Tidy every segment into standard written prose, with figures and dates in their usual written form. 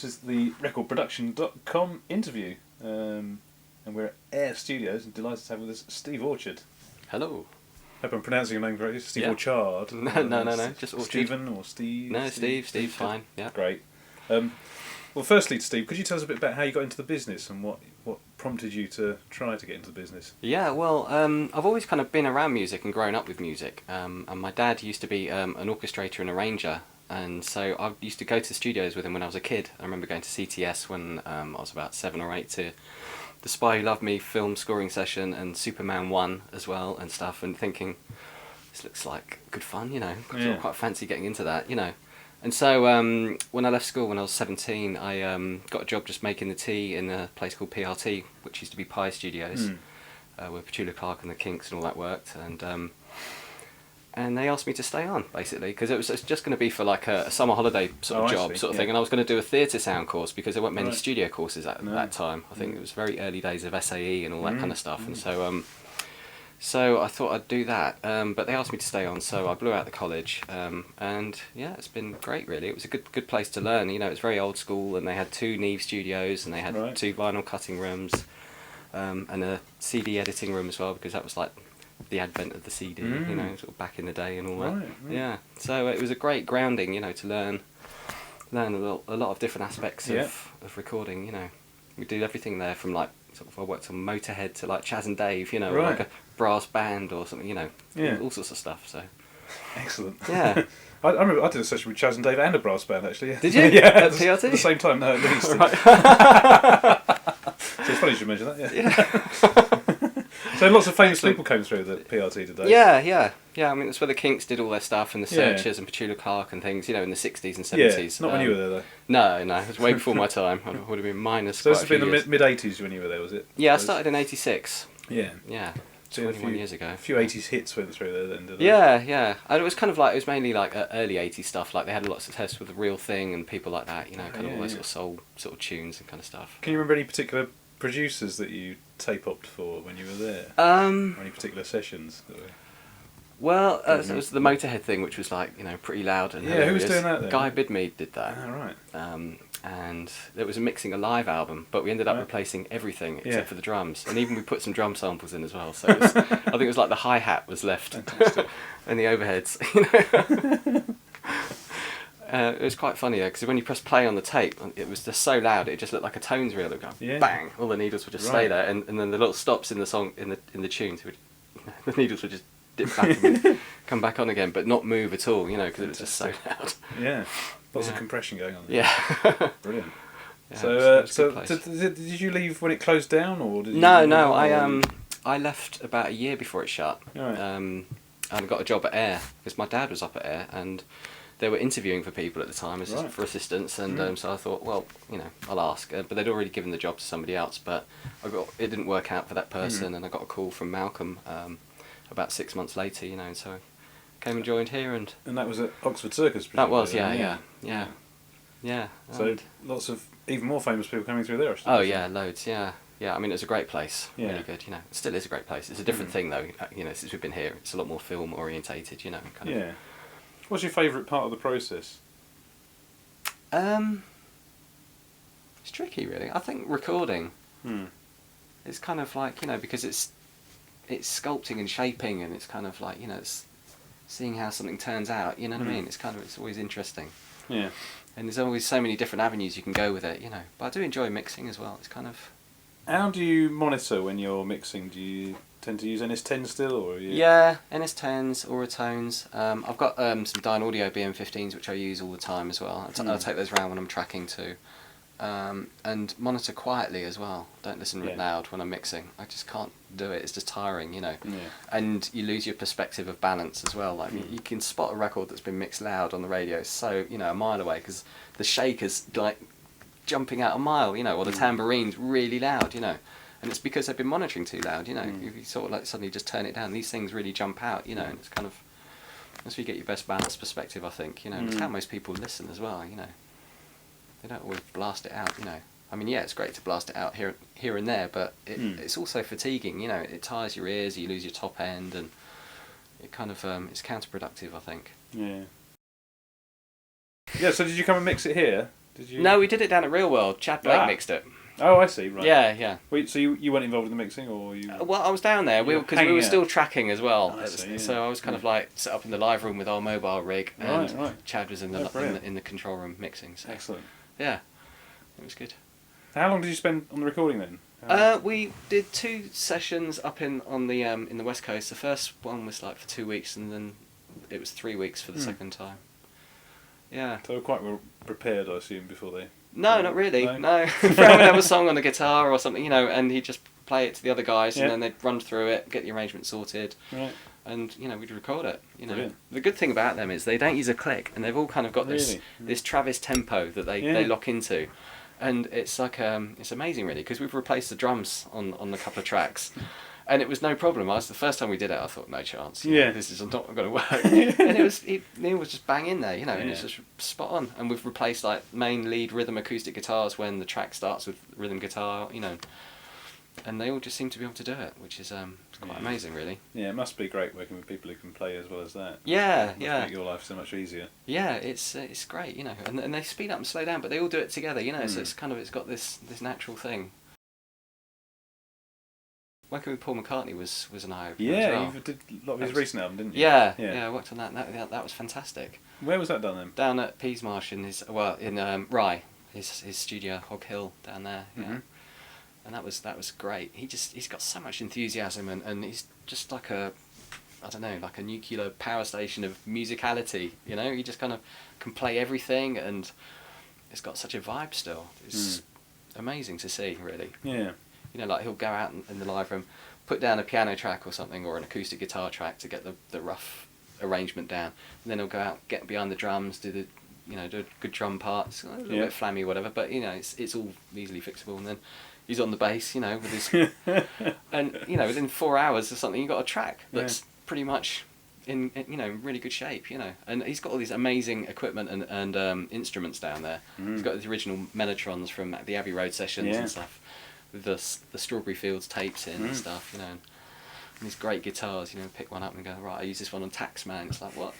which is the recordproduction.com interview. And we're at Air Studios and delighted to have with us Steve Orchard. Hello. Hope I'm pronouncing your name correctly. Steve Orchard. No. Just Orchard. Stephen or Steve? No, Steve's fine. Yeah. Great. Well, firstly, Steve, could you tell us a bit about how you got into the business and what prompted you to try to get into the business? Yeah, well, I've always kind of been around music and grown up with music. And my dad used to be an orchestrator and arranger. And so I used to go to studios with him when I was a kid. I remember going to CTS when I was about 7 or 8 to The Spy Who Loved Me film scoring session and Superman 1 as well and stuff, and thinking, this looks like good fun, I quite fancy getting into that, And so when I left school when I was 17, I got a job just making the tea in a place called PRT, which used to be Pie Studios, where Petula Clark and the Kinks and all that worked. And they asked me to stay on, basically, because it was just going to be for like a summer holiday sort of job sort of thing. And I was going to do a theatre sound course because there weren't many studio courses at that time. I think it was very early days of SAE and all that kind of stuff. And so I thought I'd do that, but they asked me to stay on, so I blew out the college, and yeah, it's been great really. It was a good place to learn, it's very old school, and they had 2 Neve studios, and they had 2 vinyl cutting rooms, and a CD editing room as well, because that was like the advent of the CD, sort of back in the day and all that. Yeah, so it was a great grounding, to learn a lot of different aspects of recording, We did everything there from like, I worked on Motorhead to like Chaz and Dave, like a brass band or something, all sorts of stuff. So excellent. Yeah. I remember I did a session with Chaz and Dave and a brass band actually. Did you? Yeah. At PRT? At the same time, no, at least. So it's funny you should mention that. Yeah. So lots of famous people came through the PRT today. Yeah. I mean, that's where the Kinks did all their stuff, and the Searchers and Petula Clark and things, in the 60s and 70s. Yeah, not when you were there though. No, it was way before my time. I would have been minus. So this has been the mid-80s when you were there, was it? Yeah, I started in 86. Yeah. 21 years ago. A few 80s hits went through there then, did they? Yeah. And it was kind of like, it was mainly like early 80s stuff. Like they had a lot of success with The Real Thing and people like that, kind of all those sort of soul sort of tunes and kind of stuff. Can you remember any particular producers that you tape-opped for when you were there? Any particular sessions? Well, it was the Motorhead thing, which was like, pretty loud and hilarious. Who was doing that then? Guy Bidmead did that. Oh, right. And it was mixing a live album, but we ended up replacing everything except for the drums, and even we put some drum samples in as well. So I think it was like the hi-hat was left and the overheads. It was quite funny because when you press play on the tape, it was just so loud it just looked like a tones reel. It would go bang, all the needles would just stay there, and then the little stops in the song in the tunes, the needles would just dip back and come back on again, but not move at all, because it was just so loud. Yeah. Lots of compression going on there. Yeah. Brilliant. Yeah, so did you leave when it closed down, or did you? No. I left about a year before it shut. Right. And I got a job at Air because my dad was up at Air, and they were interviewing for people at the time for assistants, and so I thought, well, I'll ask. But they'd already given the job to somebody else, but it didn't work out for that person, and I got a call from Malcolm about 6 months later, and so. Came and joined here, and that was at Oxford Circus. That was, yeah. So lots of even more famous people coming through there. Oh yeah, loads, yeah. I mean, it's a great place, really good. It still is a great place. It's a different thing though. Since we've been here, it's a lot more film orientated. Kind of. What's your favourite part of the process? It's tricky, really. I think recording. It's kind of like because it's sculpting and shaping, and it's kind of like it's seeing how something turns out, what I mean? It's always interesting. Yeah. And there's always so many different avenues you can go with it, But I do enjoy mixing as well. It's kind of... How do you monitor when you're mixing? Do you tend to use NS10 still, or? Yeah, NS10s, Auratones. I've got some Dyne Audio BM15s, which I use all the time as well. I take those around when I'm tracking too. And monitor quietly as well. Don't listen loud when I'm mixing. I just can't do it. It's just tiring, And you lose your perspective of balance as well. Like you can spot a record that's been mixed loud on the radio, so a mile away, because the shake is like jumping out a mile, or the tamborine's really loud, and it's because they've been monitoring too loud, If you sort of like suddenly just turn it down, these things really jump out, and it's kind of that's where you get your best balanced perspective, I think, And it's how most people listen as well, They don't always blast it out, I mean, it's great to blast it out here and there, but it's also fatiguing, It tires your ears, you lose your top end, and it kind of it's counterproductive, I think. Yeah. Yeah. So did you come and mix it here? Did you? No, we did it down at Real World. Chad Blake mixed it. Oh, I see. Right. Yeah, yeah. Wait, so you weren't involved in the mixing, or you? Well, I was down there because we hanging were out. still tracking as well. I see, yeah. So I was kind of like set up in the live room with our mobile rig, and Right. Chad was in brilliant. the control room mixing. So. Excellent. Yeah, it was good. How long did you spend on the recording then? We did 2 sessions up in the West Coast. The first one was like for 2 weeks, and then it was 3 weeks for the second time. Yeah. So they were quite well prepared, I assume, before they. No, not really. No? No. Fran would have a song on the guitar or something, and he'd just play it to the other guys, and then they'd run through it, get the arrangement sorted, Right. and we'd record it. Brilliant. The good thing about them is they don't use a click, and they've all kind of got this Travis tempo that they lock into, and it's like it's amazing really because we've replaced the drums on a couple of tracks. And it was no problem. The first time we did it, I thought, no chance. This is not going to work. And Neil was just bang in there, and it's just spot on. And we've replaced like main lead rhythm acoustic guitars when the track starts with rhythm guitar, and they all just seem to be able to do it, which is quite amazing, really. Yeah, it must be great working with people who can play as well as that. Yeah, It must make your life so much easier. Yeah, it's great, and they speed up and slow down, but they all do it together, So it's it's got this natural thing. Working with Paul McCartney was an eye-opener as well. You did a lot of his recent album, didn't you? Yeah, I worked on that. That was fantastic. Where was that done then? Down at Peasmarsh in Rye, his studio, Hog Hill, down there. Yeah, and that was great. He's got so much enthusiasm and he's just like a nuclear power station of musicality. He just kind of can play everything and it's got such a vibe still. It's amazing to see, really. Yeah. Like he'll go out in the live room, put down a piano track or something, or an acoustic guitar track to get the rough arrangement down. And then he'll go out, get behind the drums, do a good drum part. It's a little bit flammy, whatever, but it's all easily fixable. And then he's on the bass, with his, and within 4 hours or something, you got a track that's pretty much in really good shape, And he's got all these amazing equipment and instruments down there. He's got the original Melotrons from the Abbey Road sessions and stuff. With the Strawberry Fields tapes in and stuff, and these great guitars, pick one up and go, right, I use this one on Taxman. It's like, what?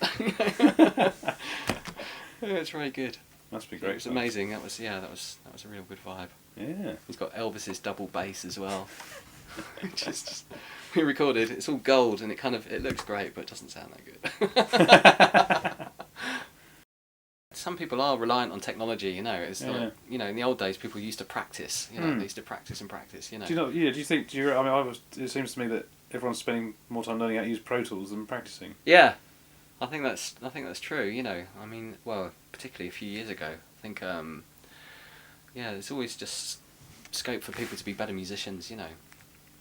It's very good. Must be great. It was amazing. That was a real good vibe. Yeah. He's got Elvis's double bass as well. just we recorded. It's all gold and it looks great, but it doesn't sound that good. Some people are reliant on technology, It's like, in the old days, people used to practice. They used to practice and practice. Do you think? It seems to me that everyone's spending more time learning how to use Pro Tools than practicing. Yeah, I think that's true. Particularly a few years ago, I think. There's always just scope for people to be better musicians.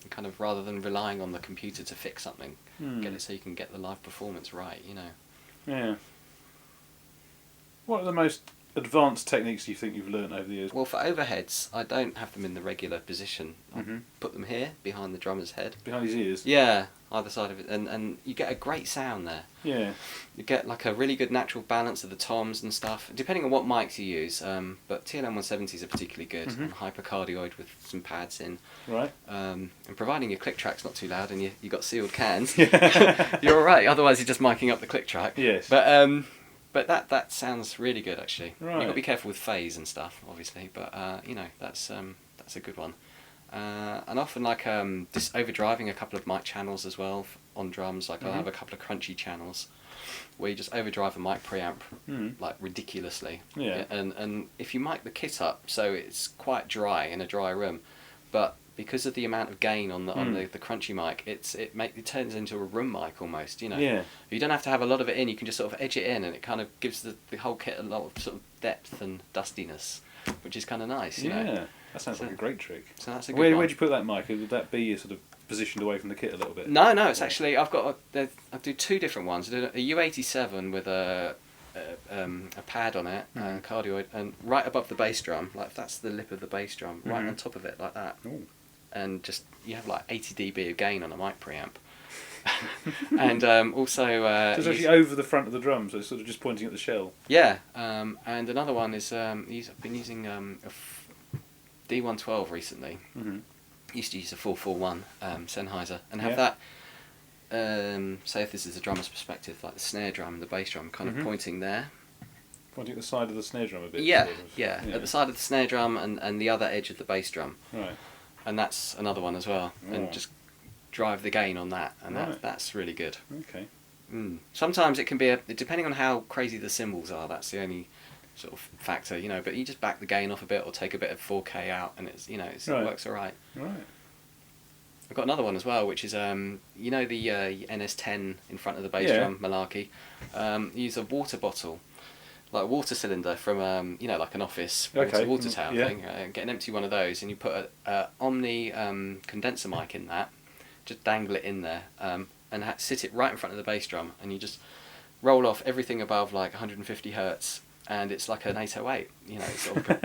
Kind of rather than relying on the computer to fix something, get it so you can get the live performance right. Yeah. What are the most advanced techniques you think you've learnt over the years? Well, for overheads, I don't have them in the regular position. I put them here, behind the drummer's head. Behind his ears? Yeah, either side of it. And you get a great sound there. Yeah. You get like a really good natural balance of the toms and stuff, depending on what mics you use. But TLM 170s are particularly good. And hypercardioid with some pads in. Right. And providing your click track's not too loud and you got sealed cans, you're alright. Otherwise, you're just miking up the click track. Yes. But that sounds really good actually. Right. You've got to be careful with phase and stuff, obviously. But that's a good one. And often just overdriving a couple of mic channels as well on drums. Like I'll have a couple of crunchy channels where you just overdrive a mic preamp like ridiculously. Yeah. And if you mic the kit up so it's quite dry in a dry room, but because of the amount of gain on the crunchy mic, it turns into a room mic almost. Yeah. You don't have to have a lot of it in. You can just sort of edge it in, and it kind of gives the whole kit a lot of sort of depth and dustiness, which is kind of nice. Yeah. That sounds like a great trick. So that's a good one. one. Where'd you put that mic? Would that be sort of positioned away from the kit a little bit? No, it's actually I do 2 different ones. I do a U87 with a pad on it, cardioid, and right above the bass drum, like that's the lip of the bass drum, right on top of it, like that. Ooh. And just you have like 80 dB of gain on a mic preamp. And also so it's actually over the front of the drum, so it's sort of just pointing at the shell. Yeah, and another one is I've been using a D112 recently. Used to use a 441 Sennheiser and have that. Say if this is the drummer's perspective, like the snare drum and the bass drum, kind of pointing there. Pointing at the side of the snare drum a bit. Yeah, sort of. yeah, at the side of the snare drum and the other edge of the bass drum. Right. And that's another one as well. And Oh. just drive the gain on that, and Right. that's really good. Okay. Sometimes it can be depending on how crazy the cymbals are. That's the only sort of factor, you know. But you just back the gain off a bit, or take a bit of 4K out, and it's it Right. works all right. Right. I've got another one as well, which is you know the NS10 in front of the bass Yeah. drum malarkey. Use a water bottle, like a water cylinder from like an office water tower Yeah. thing. Get an empty one of those, and you put a Omni condenser mic in that. Just dangle it in there, and sit it right in front of the bass drum, and you just roll off everything above like 150 hertz, and it's like an 808. It's sort of,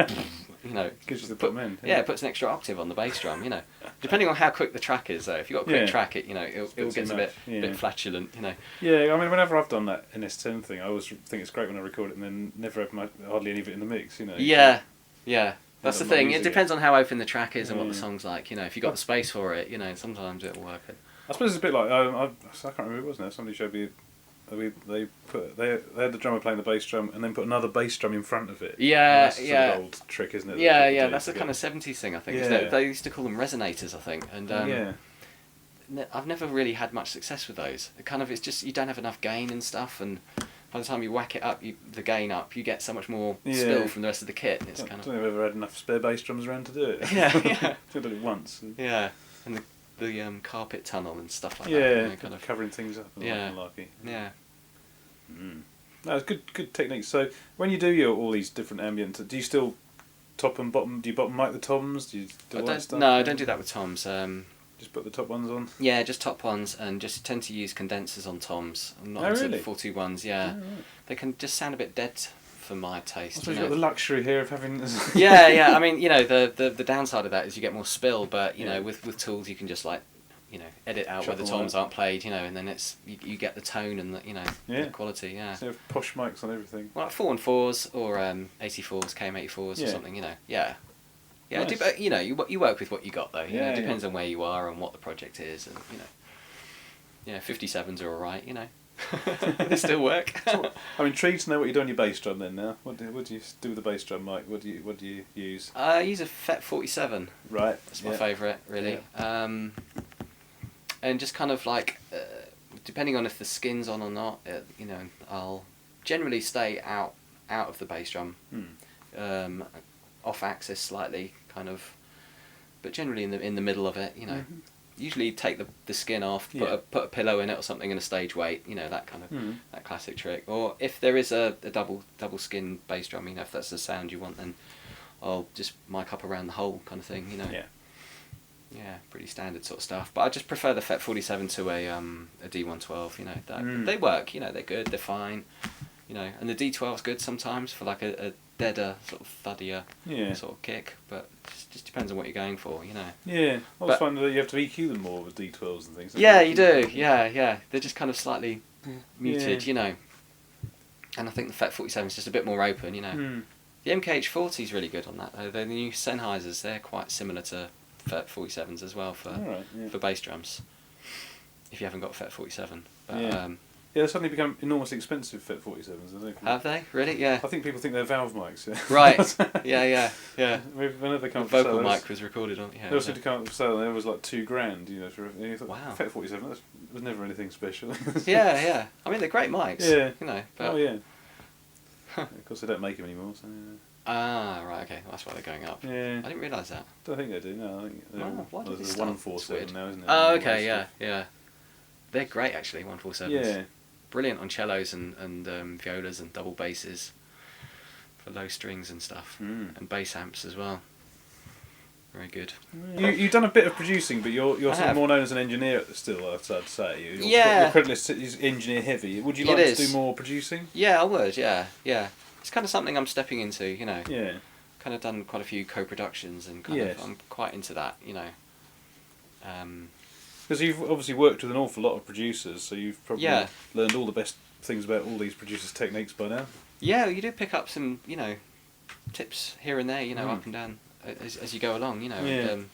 Gives you the bottom end. Yeah, it puts an extra octave on the bass drum. Depending on how quick the track is, though. If you've got a quick Yeah. track, it gets a bit flatulent. Yeah, I mean, whenever I've done that NS10 thing, I always think it's great when I record it and then never have hardly any of it in the mix. Yeah. That's the I'm not thing. It using depends on how open the track is and what the Yeah. song's like. If you've got the space for it, sometimes it'll work. I suppose it's a bit like I can't remember who it was now. Somebody showed me. They had the drummer playing the bass drum and then put another bass drum in front of it. Yeah, That's yeah. Sort of old trick, isn't it? Yeah. That's a kind of 70s thing, I think. Isn't Yeah. it? They used to call them resonators, I think. And yeah. I've never really had much success with those. It's just you don't have enough gain and stuff, and by the time you whack it up, the gain up, you get so much more spill from the rest of the kit. And it's I kind don't think I've ever had enough spare bass drums around to do it. Yeah. Did it once. Yeah, and the carpet tunnel and stuff like Yeah, that. Kind of. covering things up. And Yeah. malarkey. Yeah. No, it's good techniques. So when you do all these different ambient, do you still top and bottom? Do you bottom mic the toms? Do you do all that stuff? No, I don't do that with toms. Just put the top ones on. Yeah, just top ones, and just tend to use condensers on toms. I'm not into really? the 421s. Yeah, Oh, right. they can just sound a bit dead for my I taste. suppose you've got the luxury here of having. Yeah. I mean, the downside of that is you get more spill, but Yeah. with tools you can just edit out where the Shuffle toms out. aren't played, and then it's you get the tone and the Yeah. the quality. Yeah. So you have posh mics on everything. Well, like 4-on-4s or 84s, KM84s or Yeah. something. Yeah. Yeah, Nice. you work with what you got though. Yeah, It depends on where you are and what the project is, and 57s are all right. They still work. I'm intrigued to know what you do on your bass drum then. Now, what do you do with the bass drum, Mike? What do you use? I use a FET 47. Right. That's my favourite, really. And just kind of like, depending on if the skin's on or not, I'll generally stay out of the bass drum, off axis slightly, kind of, but generally in the middle of it. Mm-hmm. Usually take the skin off, put a pillow in it or something, and a stage weight. That kind of that classic trick. Or if there is a double skin bass drum, if that's the sound you want, then I'll just mic up around the hole, kind of thing. Yeah, pretty standard sort of stuff. But I just prefer the FET 47 to a D112. They work. They're good. They're fine. And the D12's good sometimes for like a deader sort of thuddier sort of kick. But it just depends on what you're going for. Yeah. I always find that you have to EQ them more with D12s and things. Yeah, you do. Yeah. They're just kind of slightly muted. And I think the FET 47 is just a bit more open. The MKH40 is really good on that though. The new Sennheisers, they're quite similar to FET 47s as well for bass drums. If you haven't got FET 47, but they've suddenly become enormously expensive FET 47s. I think. Have they really? Yeah. I think people think they're valve mics. Yeah. Right. Yeah. Whenever they come The for vocal sale, mic was recorded on. Yeah. they also come up for sale. There was like $2,000. For you thought, Wow. FET 47. That was never anything special. Yeah. I mean, they're great mics. Yeah. But Oh yeah. Of course, they don't make them anymore. So. right. Okay. That's why they're going up. Yeah. I didn't realise that. Don't think they do. No, I think they're Why did they there's stop? 147 now, isn't it? Oh, okay. Yeah. They're great actually. 147s. Yeah. Brilliant on cellos and violas and double basses for low strings and stuff, and bass amps as well. Very good. You've done a bit of producing, but you're sort have. of more known as an engineer still, I'd say. Yeah. Your credit list is engineer heavy. Would you It like to is. do more producing? Yeah, I would. Yeah. It's kind of something I'm stepping into. Yeah. Kind of done quite a few co-productions and I'm quite into that. Because you've obviously worked with an awful lot of producers, so you've probably learned all the best things about all these producers' techniques by now. Yeah, you do pick up some, tips here and there, up and down as you go along, And,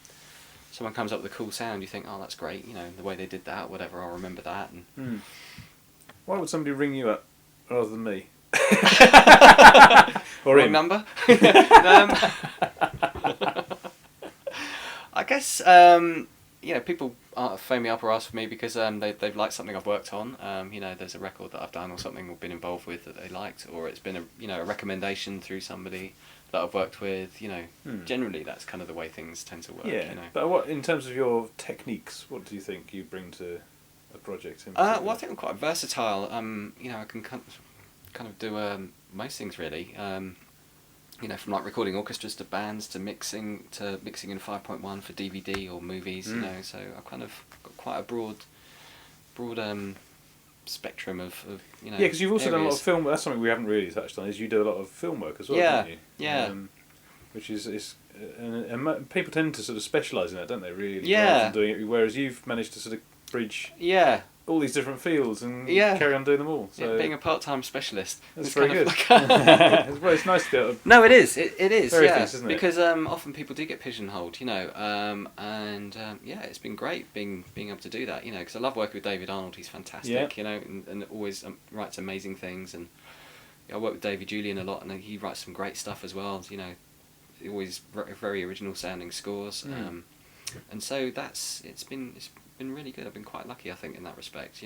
someone comes up with a cool sound, you think, oh, that's great, the way they did that, whatever, I'll remember that. And Why would somebody ring you up rather than me? Or Wrong him. number. I guess people phone me up or ask for me because they've liked something I've worked on. There's a record that I've done or something or been involved with that they liked, or it's been a recommendation through somebody that I've worked with. Generally that's kind of the way things tend to work. Yeah. But what, in terms of your techniques, what do you think you bring to a project in particular? Well, I think I'm quite versatile. I can kind of do most things really. From like recording orchestras to bands to mixing in 5.1 for DVD or movies. So I've kind of got quite a broad spectrum of Yeah, because you've also areas. done a lot of film. That's something we haven't really touched on. Is you do a lot of film work as well, Yeah, don't you? yeah. Which is and people tend to sort of specialise in that, don't they? Really, Yeah. rather than doing it. Whereas you've managed to sort of bridge all these different fields and carry on doing them all. So being a part-time specialist. That's very good. It's nice to be able to... No, it is. It is. Things, isn't it? Because often people do get pigeonholed, it's been great being able to do that, because I love working with David Arnold. He's fantastic, and always writes amazing things. And I work with David Julian a lot, and he writes some great stuff as well. Always very original sounding scores. And so it's been really good. I've been quite lucky, I think, in that respect.